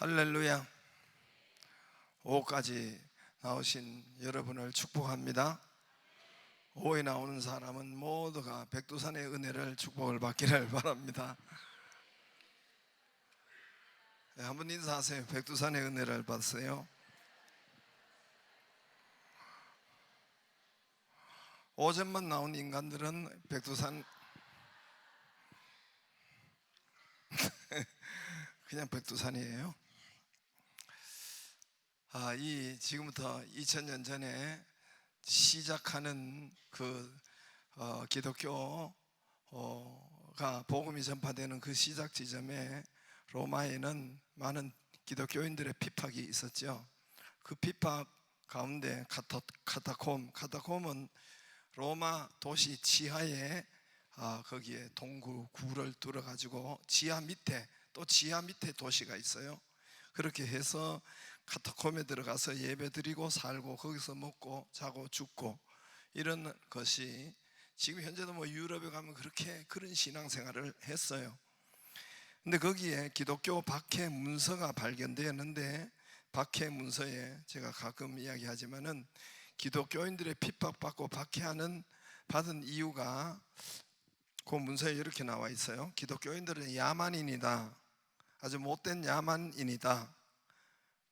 할렐루야. 5까지 나오신 여러분을 축복합니다. 5에 나오는 사람은 모두가 백두산의 은혜를 축복을 받기를 바랍니다. 네, 한번 인사하세요. 백두산의 은혜를 받으세요. 5점만 나온 인간들은 백두산 그냥 백두산이에요. 지금부터 2000년 전에 시작하는 기독교가 복음이 전파되는 그 시작 지점에 로마에는 많은 기독교인들의 핍박이 있었죠. 그 핍박 가운데 카타콤은 로마 도시 지하에 거기에 동굴 굴을 뚫어 가지고 지하 밑에 도시가 있어요. 그렇게 해서 카타콤에 들어가서 예배드리고 살고 거기서 먹고 자고 죽고 이런 것이 지금 현재도 유럽에 가면 그런 신앙생활을 했어요. 근데 거기에 기독교 박해 문서가 발견되었는데, 박해 문서에 제가 가끔 이야기하지만은 기독교인들의 핍박받고 받은 이유가 그 문서에 이렇게 나와 있어요. 기독교인들은 야만인이다, 아주 못된 야만인이다.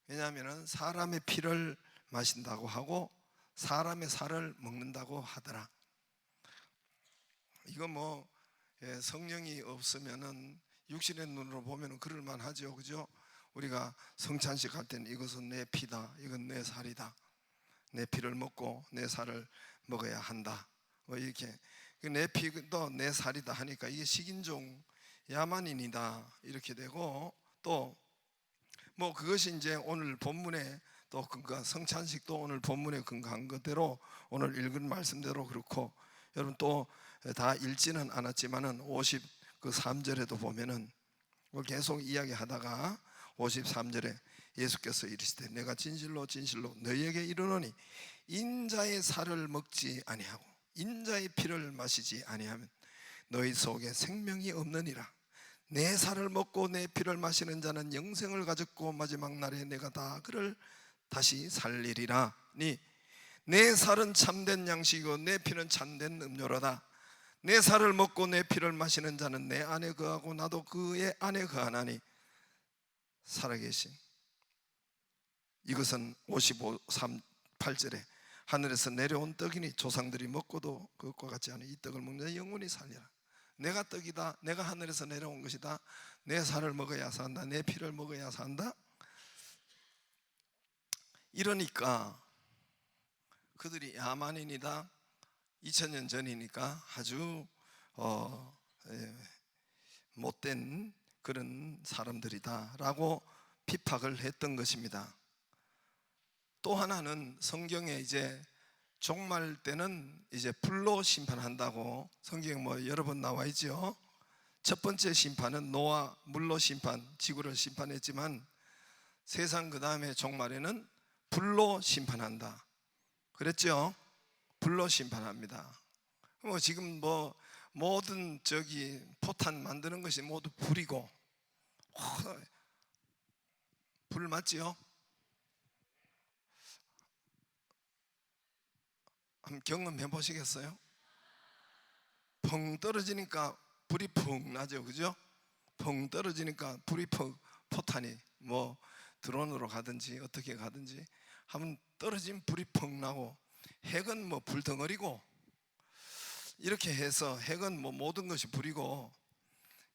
왜냐하면 사람의 피를 마신다고 하고 사람의 살을 먹는다고 하더라. 이거 성령이 없으면은 육신의 눈으로 보면은 그럴만 하죠, 그죠? 우리가 성찬식 할 때는 이것은 내 피다, 이건 내 살이다, 내 피를 먹고 내 살을 먹어야 한다, 이렇게 내 피도 내 살이다 하니까 이게 식인종 야만인이다 이렇게 되고, 또 그것이 이제 오늘 본문에 또 성찬식도 오늘 본문에 근거한 그대로 오늘 읽은 말씀대로 그렇고, 여러분 또 다 읽지는 않았지만은 53절에도 보면은 계속 이야기하다가 53절에 예수께서 이르시되 내가 진실로 진실로 너희에게 이르노니 인자의 살을 먹지 아니하고 인자의 피를 마시지 아니하면 너희 속에 생명이 없느니라. 내 살을 먹고 내 피를 마시는 자는 영생을 가졌고 마지막 날에 내가 다 그를 다시 살리리라니, 내 살은 참된 양식이고 내 피는 참된 음료로다. 내 살을 먹고 내 피를 마시는 자는 내 안에 거하고 나도 그의 안에 거하나니 살아계신, 이것은 58절에 하늘에서 내려온 떡이니 조상들이 먹고도 그것과 같지 않은 이 떡을 먹는 자 영원히 살리라. 내가 떡이다, 내가 하늘에서 내려온 것이다, 내 살을 먹어야 산다, 내 피를 먹어야 산다. 이러니까 그들이 야만인이다, 2000년 전이니까 아주 못된 그런 사람들이다 라고 핍박을 했던 것입니다. 또 하나는 성경에 이제 종말 때는 이제 불로 심판한다고 성경에 여러 번 나와 있죠. 첫 번째 심판은 노아 물로 지구를 심판했지만 세상 그 다음에 종말에는 불로 심판한다 그랬죠. 불로 심판합니다. 지금 모든 포탄 만드는 것이 모두 불이고, 불 맞지요? 한번 경험해 보시겠어요? 펑 떨어지니까 불이 펑 나죠, 그죠? 펑 떨어지니까 불이 포탄이 드론으로 가든지 어떻게 가든지 하면 떨어지면 불이 펑 나고, 핵은 불덩어리고, 이렇게 해서 핵은 모든 것이 불이고,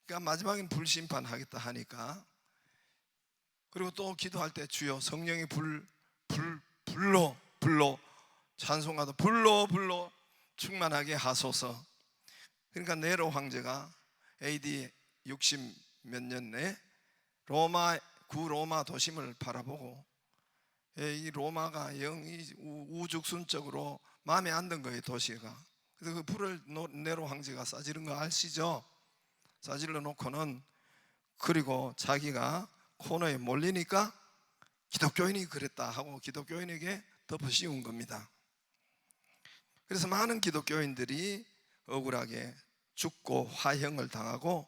그러니까 마지막엔 불심판 하겠다 하니까, 그리고 또 기도할 때 주여 성령의 불로 찬송하다 불로 충만하게 하소서. 그러니까 네로 황제가 AD 60 몇 년에 구로마 도심을 바라보고 이 로마가 영이 우죽순적으로 마음에 안 든 거예요, 도시가. 그래서 그 불을 네로 황제가 싸지른 거 아시죠? 싸질러 놓고는, 그리고 자기가 코너에 몰리니까 기독교인이 그랬다 하고 기독교인에게 덮어씌운 겁니다. 그래서 많은 기독교인들이 억울하게 죽고 화형을 당하고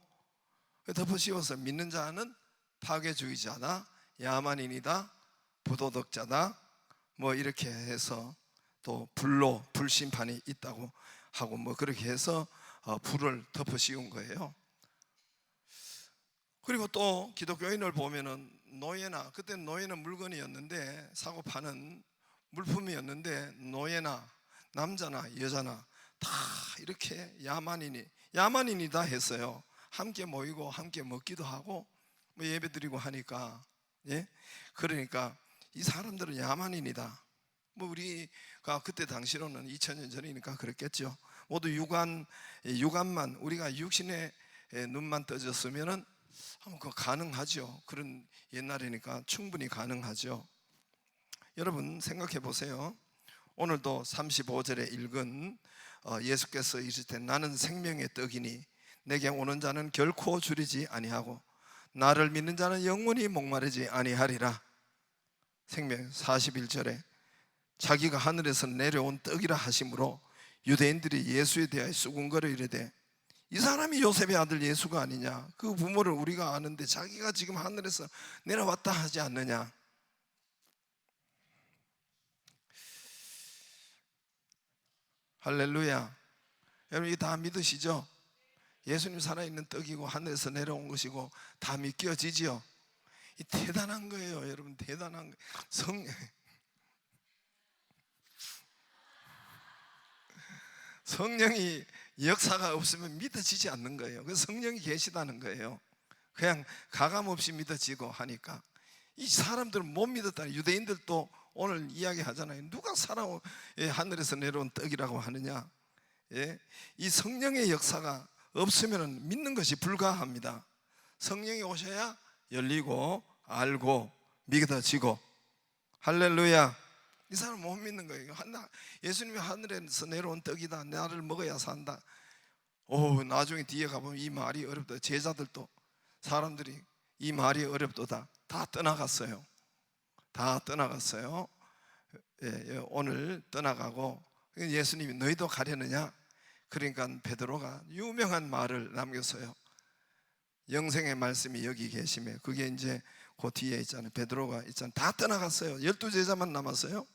덮어씌워서 믿는 자는 파괴주의자다, 야만인이다, 부도덕자다, 뭐 이렇게 해서 또 불심판이 있다고 하고 뭐 그렇게 해서 불을 덮어 씌운 거예요. 그리고 또 기독교인을 보면은 노예나, 그때 노예는 물건이었는데 사고 파는 물품이었는데, 노예나 남자나 여자나 다 이렇게 야만인이다 했어요. 함께 모이고 함께 먹기도 하고 뭐 예배드리고 하니까, 예? 그러니까 이 사람들은 야만인이다. 뭐 우리가 그때 당시로는 2000년 전이니까 그랬겠죠. 모두 육안만, 우리가 육신의 눈만 떠졌으면은 그 가능하죠. 그런 옛날이니까 충분히 가능하죠. 여러분 생각해 보세요. 오늘도 35절에 읽은 예수께서 이르시되 나는 생명의 떡이니 내게 오는 자는 결코 줄이지 아니하고 나를 믿는 자는 영원히 목마르지 아니하리라. 생명 41절에 자기가 하늘에서 내려온 떡이라 하심으로 유대인들이 예수에 대하여 수군거려 이르되 이 사람이 요셉의 아들 예수가 아니냐? 그 부모를 우리가 아는데 자기가 지금 하늘에서 내려왔다 하지 않느냐? 할렐루야. 여러분, 이거 다 믿으시죠? 예수님 살아있는 떡이고 하늘에서 내려온 것이고 다 믿겨지지요? 이 대단한 거예요. 여러분, 대단한 거예요. 성령이 역사가 없으면 믿어지지 않는 거예요. 그래서 성령이 계시다는 거예요. 그냥 가감없이 믿어지고 하니까 이 사람들은 못 믿었다. 유대인들도 오늘 이야기하잖아요. 누가 하늘에서 내려온 떡이라고 하느냐? 예? 이 성령의 역사가 없으면 믿는 것이 불가합니다. 성령이 오셔야 열리고 알고 믿어지고. 할렐루야. 이 사람 못 믿는 거예요. 예수님이 하늘에서 내려온 떡이다, 나를 먹어야 산다. 나중에 뒤에 가보면 이 말이 어렵다. 제자들도, 사람들이 이 말이 어렵도다. 다 떠나갔어요. 다 떠나갔어요. 오늘 떠나가고 예수님이 너희도 가려느냐? 그러니까 베드로가 유명한 말을 남겼어요. 영생의 말씀이 여기 계시며, 그게 이제 그 뒤에 있잖아요. 베드로가 있잖아요. 다 떠나갔어요. 12제자만 남았어요.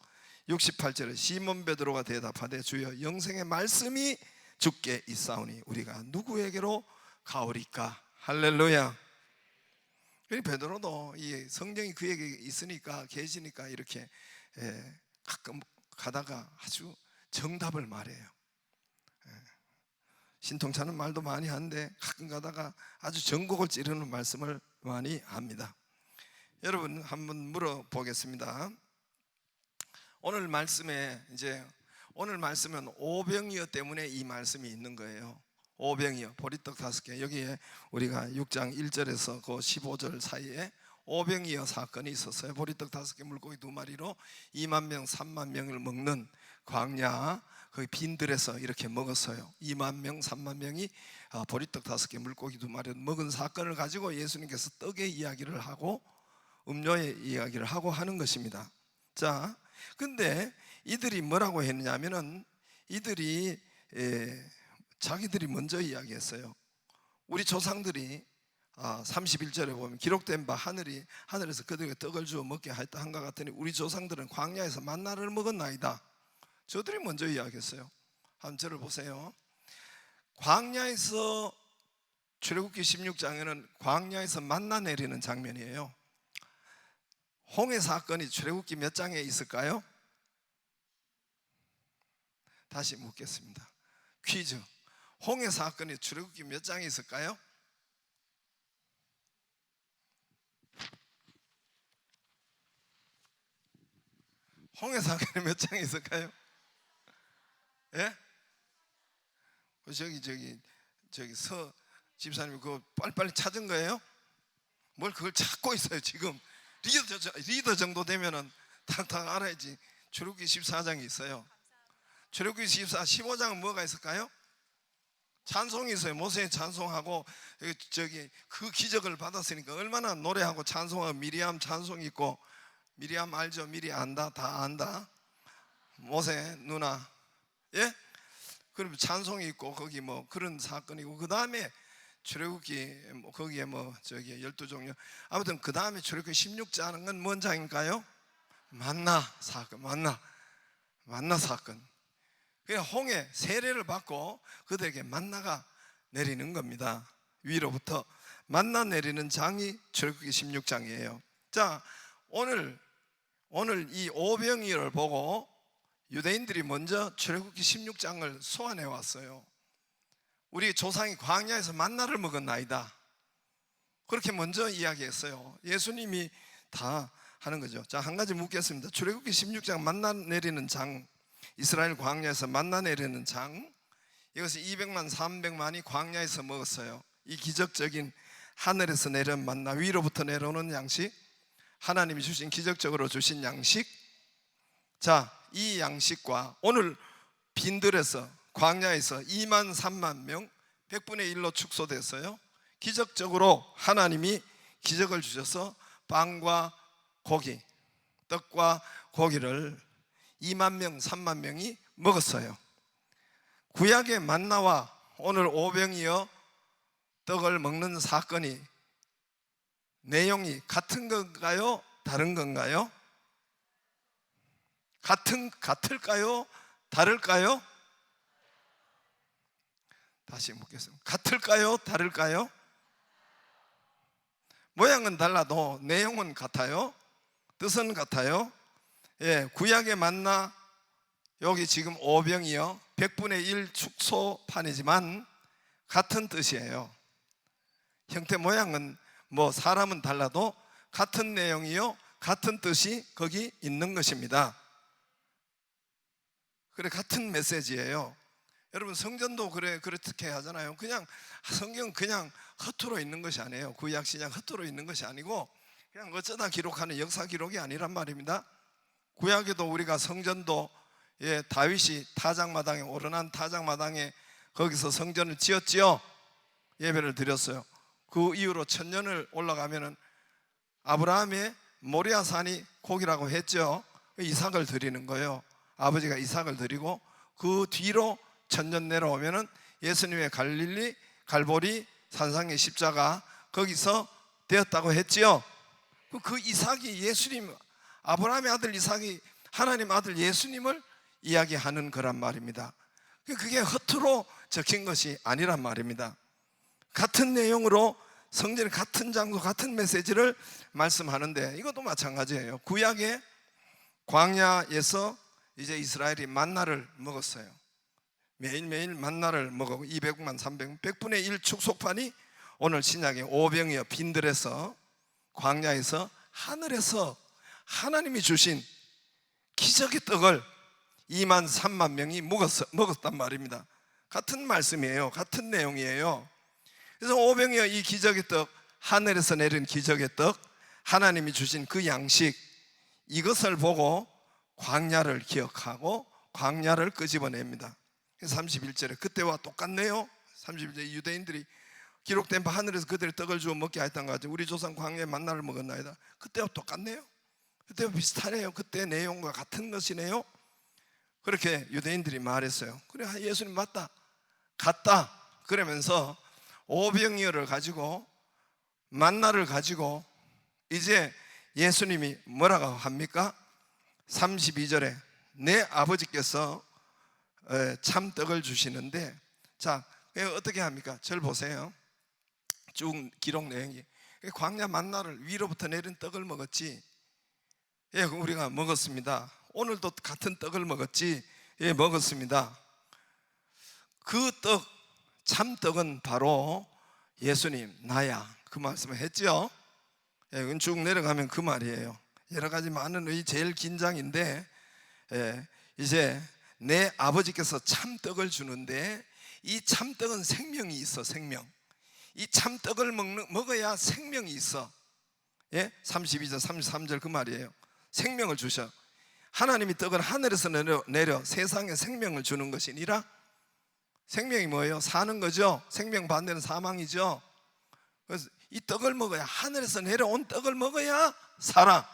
68절에 시몬 베드로가 대답하되 주여 영생의 말씀이 주께 있사오니 우리가 누구에게로 가오리까? 할렐루야. 베드로도 이 성령이 그에게 있으니까, 계시니까 이렇게 가끔 가다가 아주 정답을 말해요. 신통찮은 말도 많이 하는데 가끔 가다가 아주 전곡을 찌르는 말씀을 많이 합니다. 여러분, 한번 물어보겠습니다. 오늘 말씀은 오병이어 때문에 이 말씀이 있는 거예요. 오병이어, 보리떡 5개. 여기에 우리가 6장 1절에서 그 15절 사이에 오병이어 사건이 있었어요. 보리떡 5개, 물고기 2마리로 2만 명, 3만 명을 먹는 광야 그 빈들에서 이렇게 먹었어요. 2만 명, 3만 명이 보리떡 5개, 물고기 2마리를 먹은 사건을 가지고 예수님께서 떡의 이야기를 하고 음료의 이야기를 하고 하는 것입니다. 자, 근데 이들이 뭐라고 했느냐면은 이들이 자기들이 먼저 이야기했어요. 우리 조상들이 31절에 보면 기록된 바 하늘에서 그들에게 떡을 주어 먹게 하였다 한가 같으니 우리 조상들은 광야에서 만나를 먹었나이다. 저들이 먼저 이야기했어요. 한번 저를 보세요. 광야에서, 출애굽기 16장에는 광야에서 만나 내리는 장면이에요. 홍해 사건이 출애굽기 몇 장에 있을까요? 다시 묻겠습니다. 퀴즈. 홍해 사건이 출애굽기 몇 장에 있을까요? 홍해 사건이 몇 장에 있을까요? 예? 저기 서 집사님이 그거 빨리빨리 찾은 거예요? 뭘 그걸 찾고 있어요 지금. 리더 정도 되면은 탁탁 알아야지. 출애굽기 14장이 있어요. 출애굽기 15장은 뭐가 있을까요? 찬송이 있어요. 모세의 찬송하고 그 기적을 받았으니까 얼마나 노래하고 찬송하고, 미리암 찬송이 있고, 미리암 알죠? 미리 안다, 다 안다. 모세 누나, 예? 그럼 찬송이 있고 거기 뭐 그런 사건이고, 그 다음에 출애굽기 거기에 저기 12종류, 아무튼 그 다음에 출애굽기 16장은 뭔 장일까요? 만나 사건. 만나 사건. 그냥 홍해 세례를 받고 그들에게 만나가 내리는 겁니다. 위로부터 만나 내리는 장이 출애굽기 16장이에요. 자, 오늘 이 오병이어를 보고 유대인들이 먼저 출애굽기 16장을 소환해 왔어요. 우리 조상이 광야에서 만나를 먹었나이다, 그렇게 먼저 이야기했어요. 예수님이 다 하는 거죠. 자, 한 가지 묻겠습니다. 출애굽기 16장 만나 내리는 장, 이스라엘 광야에서 만나 내리는 장, 이것을 200만 300만이 광야에서 먹었어요. 이 기적적인 하늘에서 내려온 만나, 위로부터 내려오는 양식, 하나님이 주신 기적적으로 주신 양식. 자, 이 양식과 오늘 빈들에서 광야에서 2만 3만 명 100분의 1로 축소됐어요. 기적적으로 하나님이 기적을 주셔서 빵과 고기, 떡과 고기를 2만 명 3만 명이 먹었어요. 구약의 만나와 오늘 오병이어 떡을 먹는 사건이 내용이 같은 건가요? 다른 건가요? 같을까요? 다를까요? 다시 묻겠습니다. 같을까요? 다를까요? 모양은 달라도 내용은 같아요? 뜻은 같아요? 예, 구약의 만나, 여기 지금 오병이어 100분의 1 축소판이지만 같은 뜻이에요. 형태 모양은 사람은 달라도 같은 내용이요, 같은 뜻이 거기 있는 것입니다. 그래, 같은 메시지예요. 여러분, 성전도 그렇게 하잖아요. 그냥 성경 그냥 허투루 있는 것이 아니에요. 구약 신약 허투루 있는 것이 아니고 그냥 어쩌다 기록하는 역사 기록이 아니란 말입니다. 구약에도 우리가 성전도, 다윗이 타작마당에, 오르난 타작마당에 거기서 성전을 지었지요. 예배를 드렸어요. 그 이후로 1000년을 올라가면은 아브라함의 모리아산이 고기라고 했죠. 이삭을 드리는 거예요. 아버지가 이삭을 드리고 그 뒤로 1000년 내려오면은 예수님의 갈릴리 갈보리 산상의 십자가 거기서 되었다고 했지요. 그 이삭이 예수님, 아브라함의 아들 이삭이 하나님 아들 예수님을 이야기하는 거란 말입니다. 그게 허투루 적힌 것이 아니란 말입니다. 같은 내용으로 성전의 같은 장소, 같은 메시지를 말씀하는데 이것도 마찬가지예요. 구약의 광야에서 이제 이스라엘이 만나를 먹었어요. 매일매일 만나를 먹고 200만 300만 100분의 1 축소판이 오늘 신약의 오병이어 빈들에서 광야에서 하늘에서 하나님이 주신 기적의 떡을 2만 3만 명이 먹었단 말입니다. 같은 말씀이에요. 같은 내용이에요. 그래서 오병이어 이 기적의 떡, 하늘에서 내린 기적의 떡, 하나님이 주신 그 양식, 이것을 보고 광야를 기억하고 광야를 끄집어냅니다. 31절에 그때와 똑같네요. 31절에 유대인들이 기록된 바 하늘에서 그들의 떡을 주어 먹게 하였던 것 같아요. 우리 조상 광야에 만나를 먹었나이다. 그때와 똑같네요. 그때와 비슷하네요. 그때 내용과 같은 것이네요. 그렇게 유대인들이 말했어요. 그래, 예수님 맞다, 같다. 그러면서 오병이어를 가지고, 만나를 가지고 이제 예수님이 뭐라고 합니까? 32절에 내 아버지께서 참떡을 주시는데, 자, 어떻게 합니까? 절 보세요. 쭉 기록 내용이 광야 만나를, 위로부터 내린 떡을 먹었지. 예, 우리가 먹었습니다. 오늘도 같은 떡을 먹었지. 예, 먹었습니다. 그 떡, 참떡은 바로 예수님 나야, 그 말씀을 했죠. 예, 쭉 내려가면 그 말이에요. 여러 가지 많은 의 제일 긴 장인데, 이제 내 아버지께서 참떡을 주는데 이 참떡은 생명이 있어. 생명. 이 참떡을 먹어야 생명이 있어. 예? 32절 33절 그 말이에요. 생명을 주셔. 하나님이 떡을 하늘에서 내려 세상에 생명을 주는 것이니라. 생명이 뭐예요? 사는 거죠. 생명 반대는 사망이죠. 그래서 이 떡을 먹어야, 하늘에서 내려온 떡을 먹어야 살아.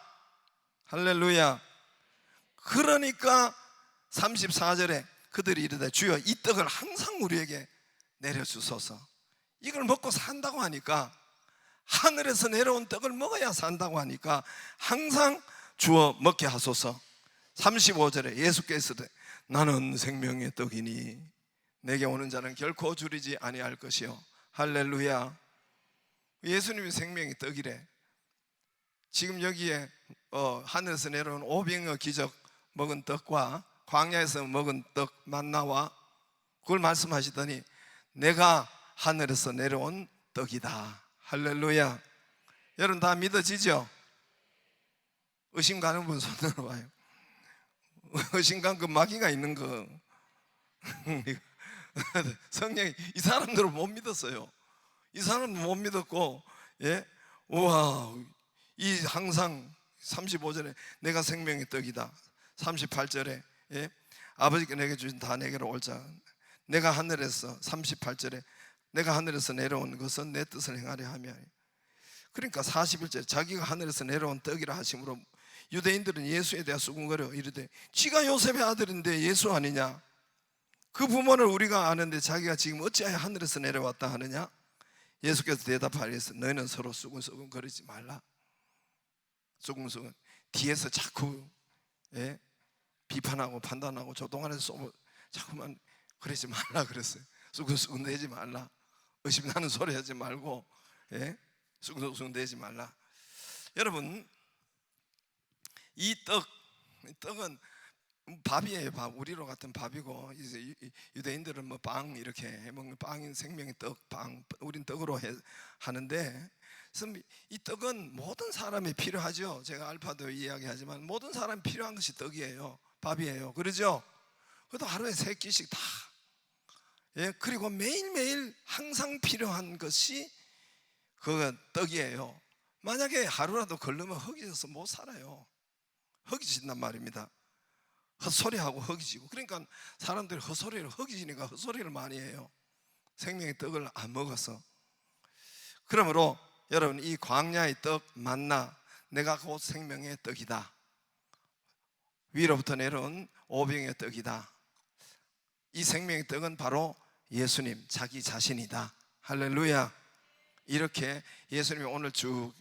할렐루야. 그러니까 34절에 그들이 이르되 주여 이 떡을 항상 우리에게 내려주소서. 이걸 먹고 산다고 하니까, 하늘에서 내려온 떡을 먹어야 산다고 하니까 항상 주어 먹게 하소서. 35절에 예수께서도 나는 생명의 떡이니 내게 오는 자는 결코 줄이지 아니할 것이요. 할렐루야. 예수님이 생명의 떡이래. 지금 여기에 하늘에서 내려온 오병이어 기적 먹은 떡과 광야에서 먹은 떡 만나와 그걸 말씀하시더니 내가 하늘에서 내려온 떡이다. 할렐루야. 여러분 다 믿어지죠? 의심 가는 분 손 들어봐요. 의심 간 그 마귀가 있는 거. 성령이 이 사람들은 못 믿었어요. 이 사람은 못 믿었고, 예? 우와, 이 항상 35절에 내가 생명의 떡이다. 38절에 예? 아버지께 내게 주신 다 내게로 올자. 내가 하늘에서 38절에 내가 하늘에서 내려온 것은 내 뜻을 행하려 하며. 그러니까 41절 자기가 하늘에서 내려온 떡이라 하심으로 유대인들은 예수에 대해 수군거려 이르되 지가 요셉의 아들인데 예수 아니냐? 그 부모를 우리가 아는데 자기가 지금 어찌하여 하늘에서 내려왔다 하느냐? 예수께서 대답하리서 너희는 서로 수군수군 거리지 말라. 수군수군 뒤에서 자꾸 예? 비판하고 판단하고 조동안에서 쏘고 자꾸만 그러지 말라 그랬어요. 수군수군 대지 말라. 의심나는 소리 하지 말고 예? 수군수군 대지 말라. 여러분 이 떡은 밥이에요. 밥. 우리로 같은 밥이고 이제 유대인들은 뭐 빵 이렇게 해먹는 빵인 생명의 떡, 빵. 우린 떡으로 하는데 이 떡은 모든 사람이 필요하죠. 제가 알파도 이야기하지만 모든 사람이 필요한 것이 떡이에요. 밥이에요. 그러죠? 그것도 하루에 3끼씩 다. 예, 그리고 매일매일 항상 필요한 것이 그 떡이에요. 만약에 하루라도 걸르면 허기져서 못 살아요. 허기진단 말입니다. 헛소리하고 허기지고. 그러니까 사람들이 헛소리를 허기지니까 헛소리를 많이 해요. 생명의 떡을 안 먹어서. 그러므로 여러분 이 광야의 떡 만나 내가 곧 생명의 떡이다. 위로부터 내려온 오병의 떡이다. 이 생명의 떡은 바로 예수님 자기 자신이다. 할렐루야. 이렇게 예수님이 오늘 쭉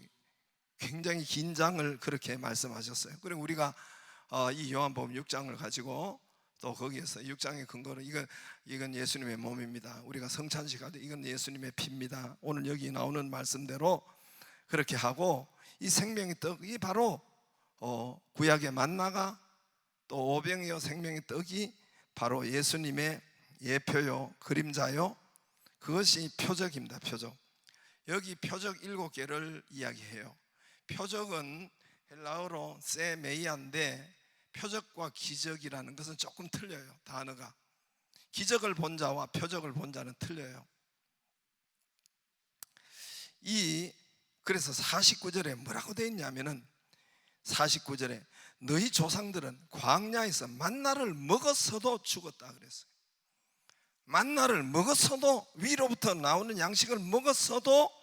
굉장히 긴 장을 그렇게 말씀하셨어요. 그리고 우리가 이 요한복음 6장을 가지고 또 거기에서 6장의 근거로 이건 예수님의 몸입니다. 우리가 성찬식 하되 이건 예수님의 피입니다. 오늘 여기 나오는 말씀대로 그렇게 하고 이 생명의 떡이 바로 구약의 만나가 또 오병이어 생명의 떡이 바로 예수님의 예표요 그림자요 그것이 표적입니다. 표적. 여기 표적 7개를 이야기해요. 표적은 헬라어로 세메이아인데 표적과 기적이라는 것은 조금 틀려요. 단어가 기적을 본 자와 표적을 본 자는 틀려요. 그래서 49절에 뭐라고 되어 있냐면은 49절에 너희 조상들은 광야에서 만나를 먹었어도 죽었다 그랬어요. 만나를 먹었어도 위로부터 나오는 양식을 먹었어도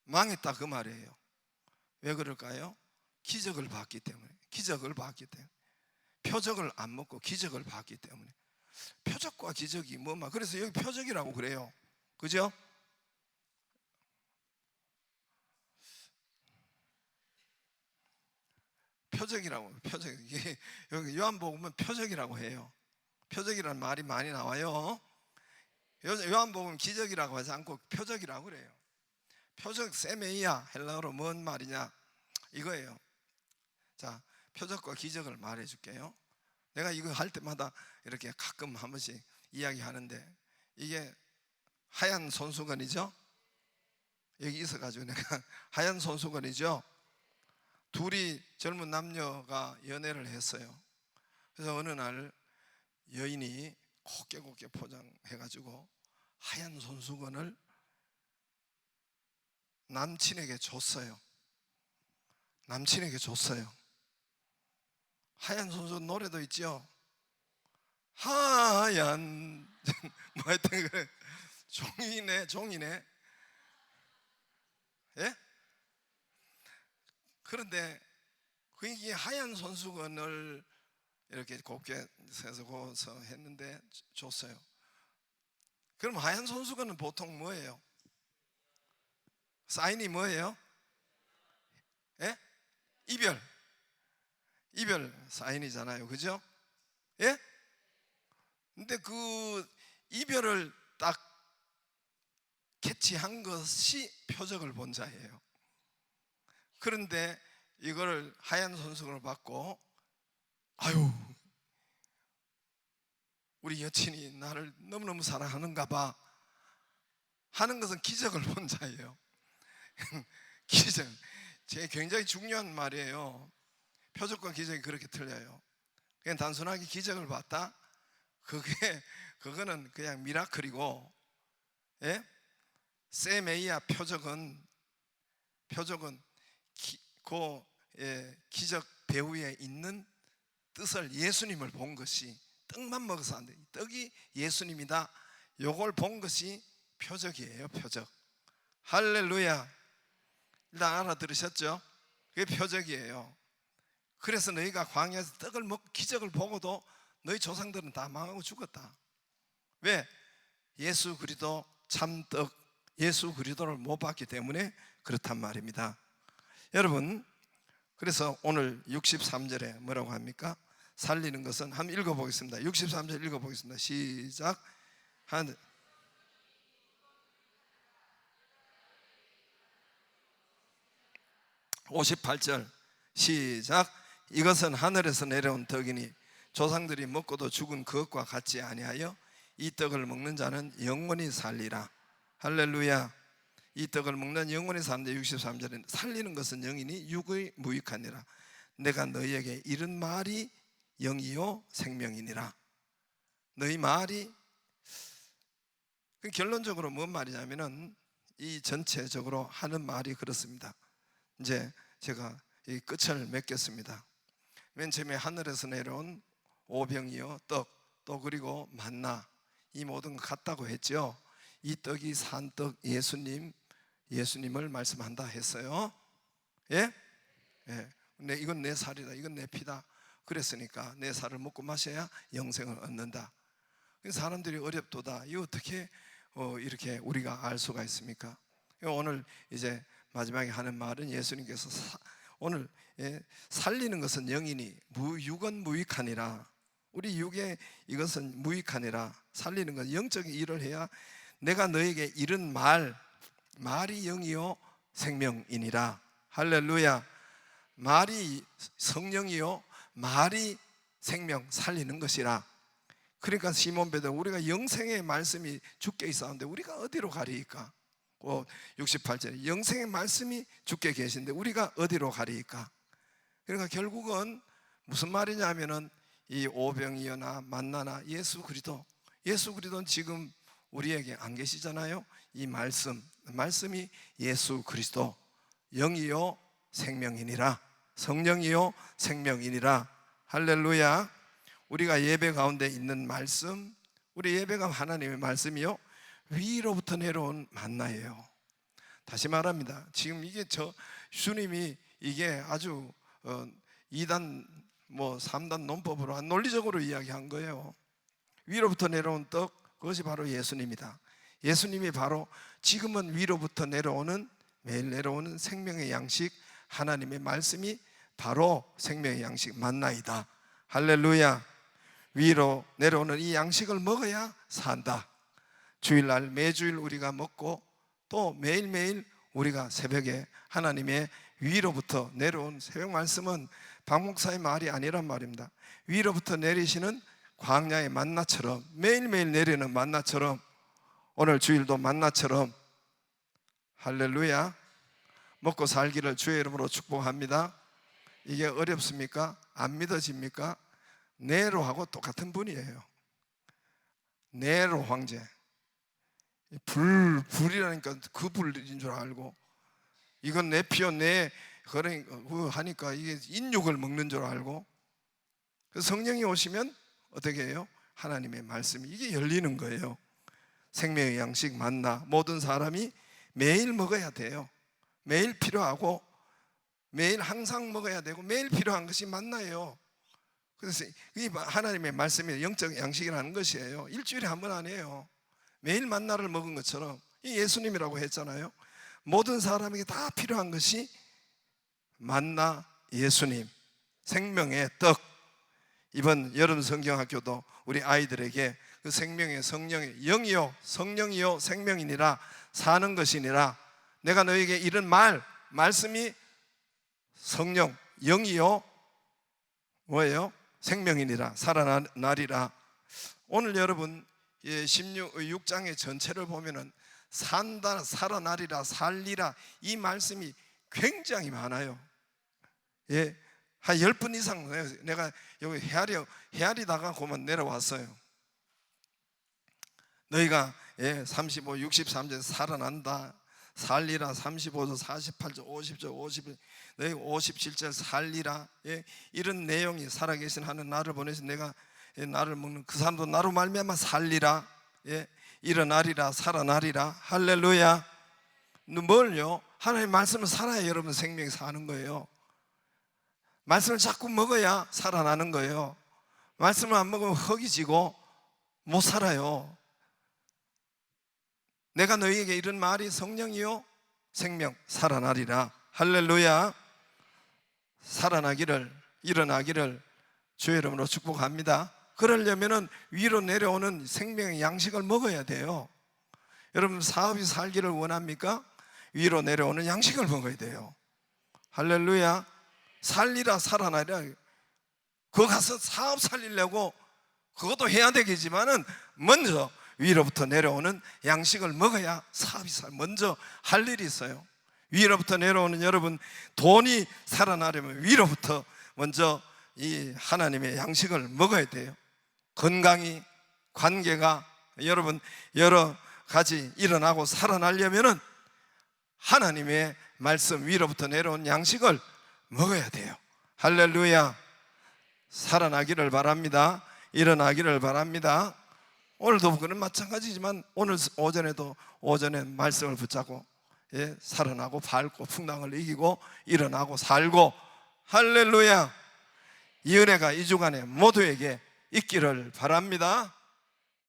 망했다 그 말이에요. 왜 그럴까요? 기적을 봤기 때문에. 기적을 봤기 때문에. 표적을 안 먹고 기적을 봤기 때문에. 표적과 기적이 뭐만 그래서 여기 표적이라고 그래요. 그죠? 표적이라고. 표적. 여기 요한복음은 표적이라고 해요. 표적이라는 말이 많이 나와요. 요한복음 기적이라고 하지 않고 표적이라고 그래요. 표적 세메이아 헬라어로 뭔 말이냐 이거예요. 자, 표적과 기적을 말해 줄게요. 내가 이거 할 때마다 이렇게 가끔 한 번씩 이야기하는데 이게 하얀 손수건이죠. 여기 있어가지고 내가 하얀 손수건이죠. 둘이 젊은 남녀가 연애를 했어요. 그래서 어느 날 여인이 곱게 포장해가지고 하얀 손수건을 남친에게 줬어요. 남친에게 줬어요. 하얀 손수건 노래도 있죠. 하얀 뭐 하여튼 그래. 종이네. 예? 그런데 이 하얀 손수건을 이렇게 곱게 세서 했는데 줬어요. 그럼 하얀 손수건은 보통 뭐예요? 사인이 뭐예요? 예? 이별. 이별 사인이잖아요. 그죠? 예? 근데 그 이별을 딱 캐치한 것이 표적을 본 자예요. 그런데 이거를 하얀 손수건을 받고, 아유, 우리 여친이 나를 너무너무 사랑하는가 봐 하는 것은 기적을 본 자예요. 기적. 제 굉장히 중요한 말이에요. 표적과 기적이 그렇게 틀려요. 그냥 단순하게 기적을 봤다? 그거는 그냥 미라클이고, 예? 세메이아 표적은 기적 배후에 있는 뜻을, 예수님을 본 것이, 떡만 먹어서 안 돼, 떡이 예수님이다, 요걸 본 것이 표적이에요. 표적. 할렐루야. 일단 알아들으셨죠? 그게 표적이에요. 그래서 너희가 광야에서 떡을 먹고 기적을 보고도 너희 조상들은 다 망하고 죽었다. 왜? 예수 그리스도 참떡, 예수 그리스도를 못 봤기 때문에 그렇단 말입니다. 여러분, 그래서 오늘 63절에 뭐라고 합니까? 살리는 것은, 한번 읽어보겠습니다. 63절 읽어보겠습니다. 시작. 58절 시작. 이것은 하늘에서 내려온 떡이니 조상들이 먹고도 죽은 그것과 같지 아니하여 이 떡을 먹는 자는 영원히 살리라. 할렐루야. 이 떡을 먹는 영원히 사는데, 63절에 살리는 것은 영이니 육의 무익하니라. 내가 너희에게 이른 말이 영이요 생명이니라. 너희 말이, 결론적으로 뭔 말이냐면은 이 전체적으로 하는 말이 그렇습니다. 이제 제가 이 끝을 맺겠습니다. 맨 처음에 하늘에서 내려온 오병이요 떡, 또 그리고 만나, 이 모든 것 같다고 했죠. 이 떡이 산떡 예수님을 말씀한다 했어요. 예? 예. 이건 내 살이다, 이건 내 피다 그랬으니까 내 살을 먹고 마셔야 영생을 얻는다. 사람들이 어렵도다, 이거 어떻게 이렇게 우리가 알 수가 있습니까? 오늘 이제 마지막에 하는 말은, 예수님께서 오늘 살리는 것은 영이니 육은 무익하니라. 우리 육에 이것은 무익하니라. 살리는 건 영적인 일을 해야, 내가 너에게 이른 말이 영이요 생명이니라. 할렐루야. 말이 성령이요 말이 생명, 살리는 것이라. 그러니까 시몬 베드로, 우리가 영생의 말씀이 주께 있었는데 우리가 어디로 가리이까? 68절에 영생의 말씀이 주께 계신데 우리가 어디로 가리이까? 그러니까 결국은 무슨 말이냐면은 이 오병이어나 만나나 예수 그리스도는 지금 우리에게 안 계시잖아요. 이 말씀이 예수 그리스도, 영이요 생명이니라, 성령이요 생명이니라. 할렐루야. 우리가 예배 가운데 있는 말씀, 우리 예배가 하나님의 말씀이요 위로부터 내려온 만나예요. 다시 말합니다. 지금 이게 주님이 이게 아주 2단 3단 논법으로 논리적으로 이야기한 거예요. 위로부터 내려온 떡, 그것이 바로 예수님이다. 예수님이 바로 지금은 위로부터 매일 내려오는 생명의 양식, 하나님의 말씀이 바로 생명의 양식 만나이다. 할렐루야. 위로 내려오는 이 양식을 먹어야 산다. 주일날 매주일 우리가 먹고, 또 매일매일 우리가 새벽에 하나님의 위로부터 내려온 새벽 말씀은 박 목사의 말이 아니란 말입니다. 위로부터 내리시는 광야의 만나처럼, 매일매일 내리는 만나처럼, 오늘 주일도 만나처럼, 할렐루야, 먹고 살기를 주의 이름으로 축복합니다. 이게 어렵습니까? 안 믿어집니까? 네로하고 똑같은 분이에요. 네로 황제. 불이라니까 그 불인 줄 알고, 이건 내 피요 내 하니까 이게 인육을 먹는 줄 알고, 그래서 성령이 오시면 어떻게 해요? 하나님의 말씀이 이게 열리는 거예요. 생명의 양식 만나, 모든 사람이 매일 먹어야 돼요. 매일 필요하고, 매일 항상 먹어야 되고, 매일 필요한 것이 만나예요. 그래서 이 하나님의 말씀이 영적 양식이라는 것이에요. 일주일에 한 번 안 해요. 매일 만나를 먹은 것처럼 이 예수님이라고 했잖아요. 모든 사람에게 다 필요한 것이 만나 예수님, 생명의 떡. 이번 여름 성경학교도 우리 아이들에게 그 생명의 성령의 영이요 성령이요 생명이니라 사는 것이니라. 내가 너에게 이런 말씀이 성령 영이요 뭐예요? 생명이니라 살아나리라. 오늘 여러분 16장의 전체를 보면은 산다, 살아나리라, 살리라 이 말씀이 굉장히 많아요. 예, 한 10번 이상 내가 여기 헤아리다가 그만 내려왔어요. 너희가 35, 63절 살아난다, 살리라, 35절, 48절, 50절, 50절, 너희 57절 살리라. 이런 내용이 살아계신 하는 나를 보내서 내가 나를 먹는 그 사람도 나로 말미암아 살리라. 일어나리라, 살아나리라. 할렐루야. 뭘요? 하나님의 말씀을 살아야 여러분 생명이 사는 거예요. 말씀을 자꾸 먹어야 살아나는 거예요. 말씀을 안 먹으면 흙이 지고 못 살아요. 내가 너희에게 이런 말이 성령이요 생명 살아나리라. 할렐루야. 살아나기를, 일어나기를 주의 이름으로 축복합니다. 그러려면 위로 내려오는 생명의 양식을 먹어야 돼요. 여러분 사업이 살기를 원합니까? 위로 내려오는 양식을 먹어야 돼요. 할렐루야. 살리라, 살아나리라. 그거 가서 사업 살리려고 그것도 해야 되겠지만은 먼저 위로부터 내려오는 양식을 먹어야 사업이 먼저 할 일이 있어요. 위로부터 내려오는 여러분 돈이 살아나려면 위로부터 먼저 이 하나님의 양식을 먹어야 돼요. 건강이, 관계가 여러분 여러 가지 일어나고 살아나려면은 하나님의 말씀 위로부터 내려온 양식을 먹어야 돼요. 할렐루야. 살아나기를 바랍니다. 일어나기를 바랍니다. 오늘도 그는 마찬가지지만 오늘 오전에 말씀을 붙잡고 살아나고 밟고 풍랑을 이기고 일어나고 살고 할렐루야. 이 은혜가 이 주간에 모두에게 있기를 바랍니다.